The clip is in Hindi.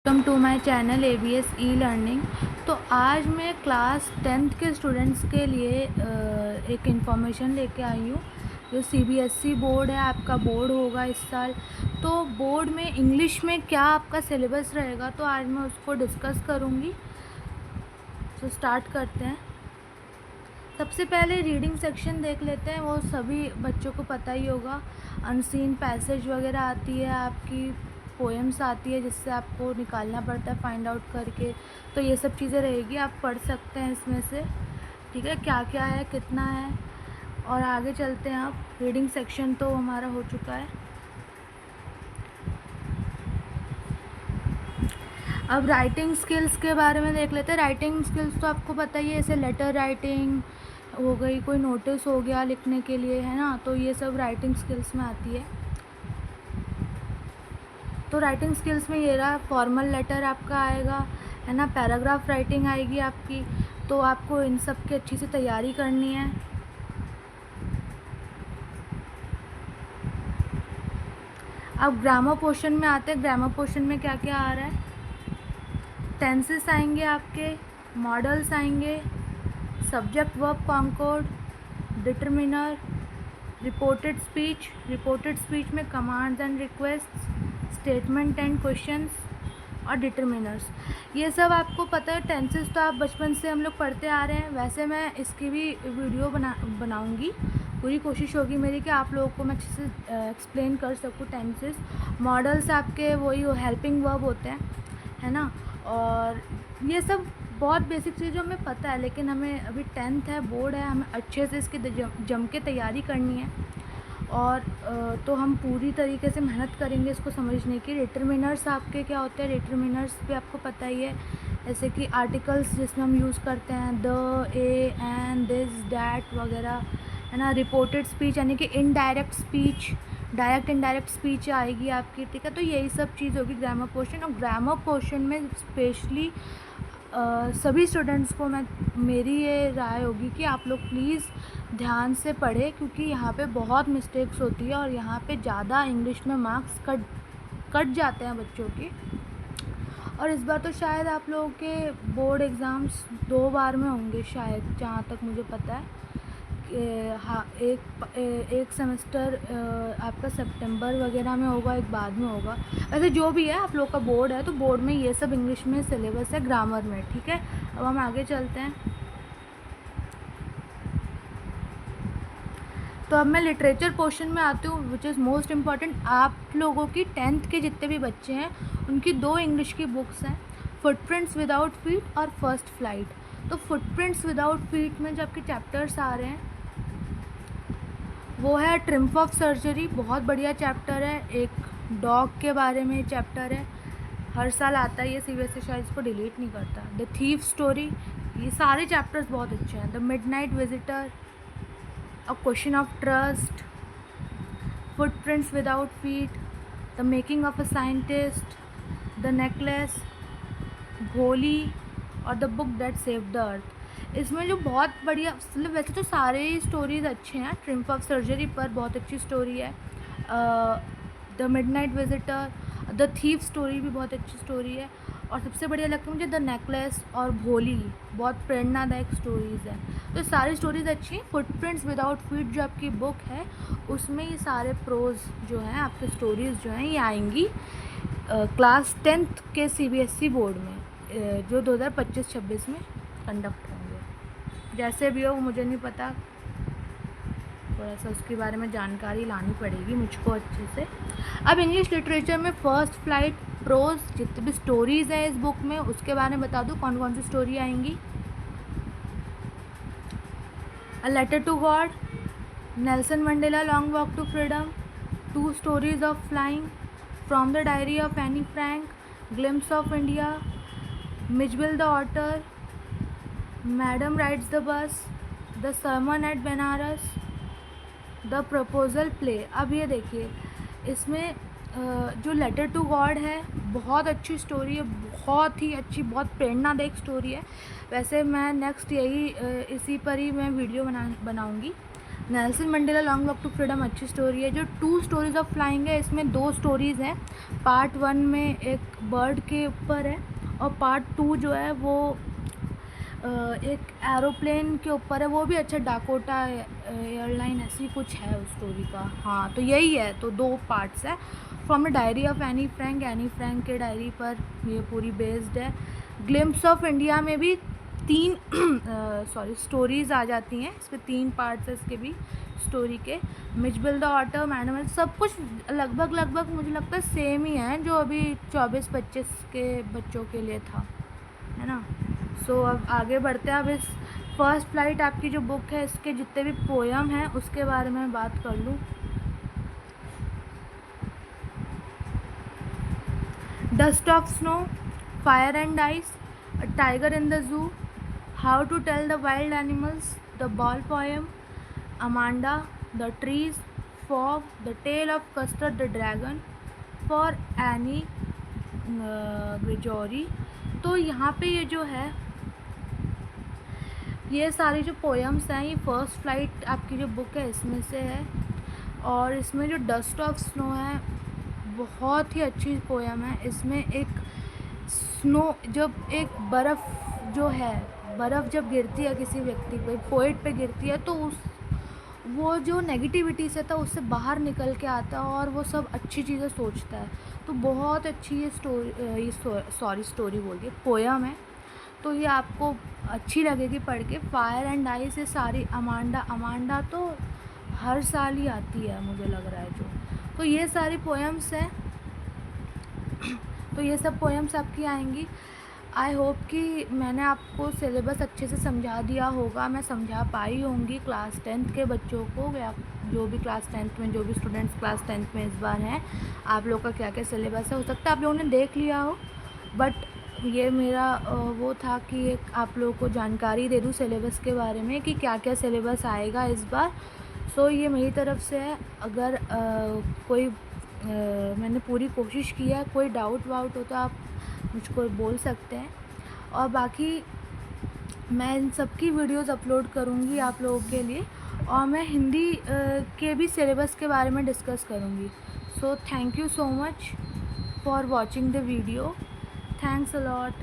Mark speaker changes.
Speaker 1: Welcome to my channel ABS e learning. तो आज मैं क्लास 10th के स्टूडेंट्स के लिए एक इन्फॉर्मेशन लेके आई हूँ। जो CBSE बोर्ड है, आपका बोर्ड होगा इस साल, तो बोर्ड में इंग्लिश में क्या आपका सिलेबस रहेगा, तो आज मैं उसको डिस्कस करूँगी। तो स्टार्ट करते हैं। सबसे पहले रीडिंग सेक्शन देख लेते हैं। वो सभी बच्चों को पता ही होगा। अनसीन पैसेज वगैरह आती है, आपकी पोएम्स आती है जिससे आपको निकालना पड़ता है फाइंड आउट करके। तो ये सब चीज़ें रहेगी, आप पढ़ सकते हैं इसमें से। ठीक है, क्या क्या है, कितना है। और आगे चलते हैं। आप रीडिंग सेक्शन तो हमारा हो चुका है। अब राइटिंग स्किल्स के बारे में देख लेते हैं। राइटिंग स्किल्स तो आपको पता ही है, जैसे लेटर राइटिंग हो गई, कोई नोटिस हो गया लिखने के लिए, है ना। तो ये सब राइटिंग स्किल्स में आती है। तो राइटिंग स्किल्स में ये रहा, फॉर्मल लेटर आपका आएगा, है ना। पैराग्राफ राइटिंग आएगी आपकी। तो आपको इन सब की अच्छी से तैयारी करनी है। अब ग्रामर पोर्शन में आते हैं। ग्रामर पोर्शन में क्या क्या आ रहा है। टेंसेस आएंगे आपके, मॉडल्स आएंगे, subject verb concord, determiner, reported speech में commands and requests, statement and questions और डिटरमिनर्स। ये सब आपको पता है। टेंसेस तो आप बचपन से हम लोग पढ़ते आ रहे हैं। वैसे मैं इसकी भी वीडियो बनाऊंगी। पूरी कोशिश होगी मेरी कि आप लोगों को मैं अच्छे से एक्सप्लेन कर सकूँ टेंसेस। मॉडल्स आपके वही हेल्पिंग वर्ब होते हैं, है ना। और ये सब बहुत बेसिक चीज़ जो हमें पता है, लेकिन हमें अभी 10th है, बोर्ड है, हमें अच्छे से इसकी जम के तैयारी करनी है। और तो हम पूरी तरीके से मेहनत करेंगे इसको समझने की। डिटरमिनर्स आपके क्या होते हैं, डिटरमिनर्स भी आपको पता ही है। जैसे कि आर्टिकल्स जिसमें हम यूज़ करते हैं, the, a, an, this, that वगैरह, है ना। रिपोर्टेड स्पीच यानी कि indirect speech, direct indirect speech आएगी आपकी। ठीक है, तो यही सब चीज़ होगी ग्रामर पोर्शन। और ग्रामर पोर्शन में स्पेशली सभी स्टूडेंट्स को मेरी ये राय होगी कि आप लोग प्लीज़ ध्यान से पढ़ें, क्योंकि यहाँ पे बहुत मिस्टेक्स होती है और यहाँ पे ज़्यादा इंग्लिश में मार्क्स कट जाते हैं बच्चों के। और इस बार तो शायद आप लोगों के बोर्ड एग्ज़ाम्स 2 बार में होंगे शायद, जहाँ तक मुझे पता है। हाँ, एक सेमेस्टर आपका सितंबर वगैरह में होगा, एक बाद में होगा। वैसे जो भी है, आप लोग का बोर्ड है तो बोर्ड में ये सब इंग्लिश में सिलेबस है, ग्रामर में। ठीक है, अब हम आगे चलते हैं। तो अब मैं लिटरेचर पोर्शन में आती हूँ, विच इज़ मोस्ट इम्पॉर्टेंट। आप लोगों की 10th के जितने भी बच्चे हैं उनकी 2 इंग्लिश की बुक्स हैं, फुटप्रिंट्स विदाउट फीट और फर्स्ट फ्लाइट। तो फुटप्रिंट्स विदाउट फीट में जो आपके चैप्टर्स आ रहे हैं वो है ट्रिम्फ ऑफ सर्जरी, बहुत बढ़िया चैप्टर है। एक डॉग के बारे में चैप्टर है, हर साल आता है ये, CBSE शायद इसको डिलीट नहीं करता। द थीफ स्टोरी, ये सारे चैप्टर्स बहुत अच्छे हैं। The midnight visitor, a question of trust, footprints without feet, the making of a scientist, the necklace, भोली और the book that saved the earth. इसमें जो बहुत बढ़िया, मतलब वैसे तो सारे ही स्टोरीज़ अच्छे हैं। ट्रिम्फ ऑफ सर्जरी पर बहुत अच्छी स्टोरी है। The midnight visitor, the thief story भी बहुत अच्छी स्टोरी है। और सबसे बढ़िया लगता है मुझे द नेकलेस और भोली, बहुत प्रेरणादायक स्टोरीज़ है। तो सारी स्टोरीज़ अच्छी हैं। फुटप्रिंट्स विदाउट फीट जो आपकी बुक है उसमें ये सारे प्रोज जो हैं, आपके स्टोरीज़ जो हैं, ये आएंगी क्लास 10th के CBSE बोर्ड में, जो 2025-26 में कंडक्ट होंगे। जैसे भी हो, मुझे नहीं पता, थोड़ा सा उसके बारे में जानकारी लानी पड़ेगी मुझको अच्छे से। अब इंग्लिश लिटरेचर में फर्स्ट फ्लाइट, प्रोज, जितनी भी स्टोरीज़ हैं इस बुक में उसके बारे में बता दूँ कौन कौन सी स्टोरी आएंगी। A letter to God, Nelson Mandela long walk to freedom, 2 stories of flying, from the diary of Anne Frank, glimpses of India, Mijbil the otter, madam rides the bus, the sermon at Benares, the proposal play. अब ये देखिए, इसमें जो लेटर टू गॉड है बहुत अच्छी स्टोरी है, बहुत ही अच्छी, बहुत प्रेरणादायक स्टोरी है। वैसे मैं नेक्स्ट यही इसी पर ही मैं वीडियो बनाऊंगी। Nelson Mandela long walk to freedom अच्छी स्टोरी है। जो 2 स्टोरीज ऑफ फ्लाइंग है, इसमें 2 स्टोरीज़ हैं। पार्ट 1 में एक बर्ड के ऊपर है और पार्ट 2 जो है वो एक एरोप्लेन के ऊपर है, वो भी अच्छा डाकोटा एयरलाइन ऐसी कुछ है उस स्टोरी का। हाँ, तो यही है, तो 2 पार्ट्स है। From the diary of Anne Frank के डायरी पर ये पूरी बेस्ड है। ग्लिम्प्स ऑफ इंडिया में भी 3 स्टोरीज़ आ जाती हैं, इसमें 3 पार्ट्स है इसके भी स्टोरी के। मिचबिल द ऑटर मैडम, सब कुछ लगभग मुझे लगता है सेम ही है जो अभी 24-25 के बच्चों के लिए था, है ना। सो अब आगे बढ़ते हैं। अब इस फर्स्ट फ्लाइट आपकी जो बुक है, इसके जितने भी पोयम हैं उसके बारे में बात कर लूँ। Dust of snow, fire and ice, a tiger in the zoo, how to tell the wild animals, the ball poem, Amanda, the trees, fog, the tale of custard the dragon, for Anne Gregory. तो यहाँ पे ये जो है, ये सारी जो पोएम्स हैं, ये फर्स्ट फ्लाइट आपकी जो बुक है इसमें से है। और इसमें जो डस्ट ऑफ स्नो है, बहुत ही अच्छी पोएम है। इसमें एक स्नो, जब एक बर्फ़ जो है, बर्फ़ जब गिरती है किसी व्यक्ति पे, पोएट पे गिरती है, तो उस वो जो नेगेटिविटी से था उससे बाहर निकल के आता है और वो सब अच्छी चीज़ें सोचता है। तो बहुत अच्छी ये स्टोरी बोलिए पोएम है, तो ये आपको अच्छी लगेगी पढ़ के। फायर एंड आइस से सारी, अमांडा तो हर साल ही आती है मुझे लग रहा है जो। तो ये सारी पोएम्स हैं, तो ये सब पोएम्स आपकी आएंगी। आई होप कि मैंने आपको सिलेबस अच्छे से समझा दिया होगा, मैं समझा पाई होंगी क्लास 10th के बच्चों को, या जो भी क्लास 10th में, जो भी स्टूडेंट्स क्लास 10th में इस बार हैं, आप लोग का क्या क्या सिलेबस है। हो सकता है आप लोगों ने देख लिया हो, बट ये मेरा वो था कि एक आप लोगों को जानकारी दे दूँ सिलेबस के बारे में कि क्या क्या सिलेबस आएगा इस बार। सो ये मेरी तरफ से है। अगर कोई मैंने पूरी कोशिश की है, कोई डाउट वाउट हो तो आप मुझको बोल सकते हैं। और बाकी मैं इन सब की वीडियोस अपलोड करूँगी आप लोगों के लिए, और मैं हिंदी के भी सिलेबस के बारे में डिस्कस करूँगी। So thank you so much for watching the video. Thanks a lot.